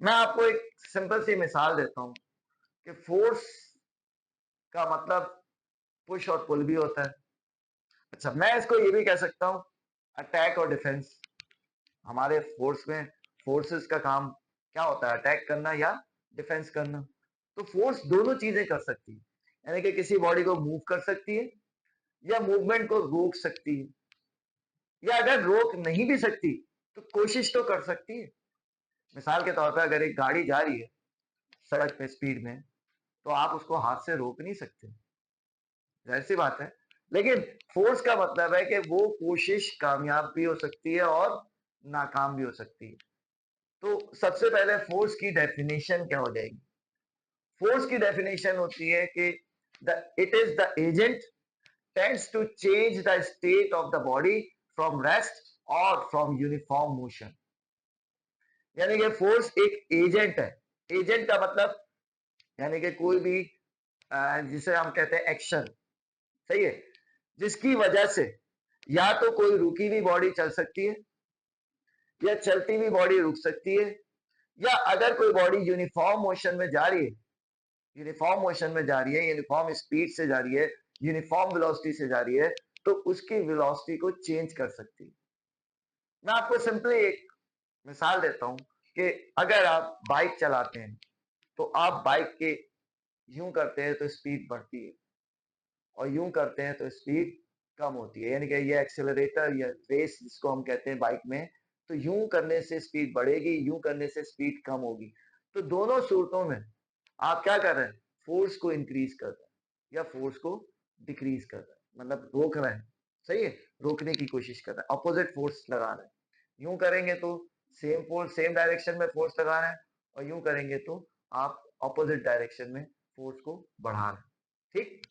मैं आपको एक सिंपल सी मिसाल देता हूँ कि फोर्स का मतलब पुश और पुल भी होता है। अच्छा, मैं इसको ये भी कह सकता हूँ अटैक और डिफेंस। हमारे फोर्स में फोर्सेस का काम क्या होता है? अटैक करना या डिफेंस करना। तो फोर्स दोनों चीजें कर सकती है, यानी कि किसी बॉडी को मूव कर सकती है या मूवमेंट को रोक सकती है, या अगर रोक नहीं भी सकती तो कोशिश तो कर सकती है। मिसाल के तौर पर अगर एक गाड़ी जा रही है सड़क पे स्पीड में, तो आप उसको हाथ से रोक नहीं सकते, जाहिर सी बात है। लेकिन फोर्स का मतलब है कि वो कोशिश कामयाब भी हो सकती है और नाकाम भी हो सकती है। तो सबसे पहले फोर्स की डेफिनेशन क्या हो जाएगी? फोर्स की डेफिनेशन होती है कि the it is the agent tends to change the state of the body from rest और फ्रॉम यूनिफॉर्म मोशन। यानी कि फोर्स एक एजेंट है। एजेंट का मतलब यानी कि कोई भी जिसे हम कहते हैं एक्शन, सही है, जिसकी वजह से या तो कोई रुकी हुई बॉडी चल सकती है या चलती हुई बॉडी रुक सकती है, या अगर कोई बॉडी यूनिफॉर्म मोशन में जा रही है, यूनिफॉर्म मोशन में जा रही है, यूनिफॉर्म स्पीड से जा रही है, यूनिफॉर्म वेलोसिटी से जा रही है, तो उसकी वेलोसिटी को चेंज कर सकती है। मैं आपको सिंपली एक मिसाल देता हूं कि अगर आप बाइक चलाते हैं तो आप बाइक के यूं करते हैं तो स्पीड बढ़ती है और यूं करते हैं तो स्पीड कम होती है, यानी कि ये एक्सेलरेटर या रेस जिसको हम कहते हैं बाइक में, तो यूं करने से स्पीड बढ़ेगी, यूं करने से स्पीड कम होगी। तो दोनों सूरतों में आप क्या कर रहे हैं? फोर्स को इंक्रीज कर रहे हैं या फोर्स को डिक्रीज कर रहे हैं, मतलब रोक रहे हैं, सही है, रोकने की कोशिश कर रहे हैं, अपोजिट फोर्स लगा रहे हैं। यूं करेंगे तो सेम फोर्स सेम डायरेक्शन में फोर्स लगा रहे हैं, और यूं करेंगे तो आप अपोजिट डायरेक्शन में फोर्स को बढ़ा रहे हैं। ठीक।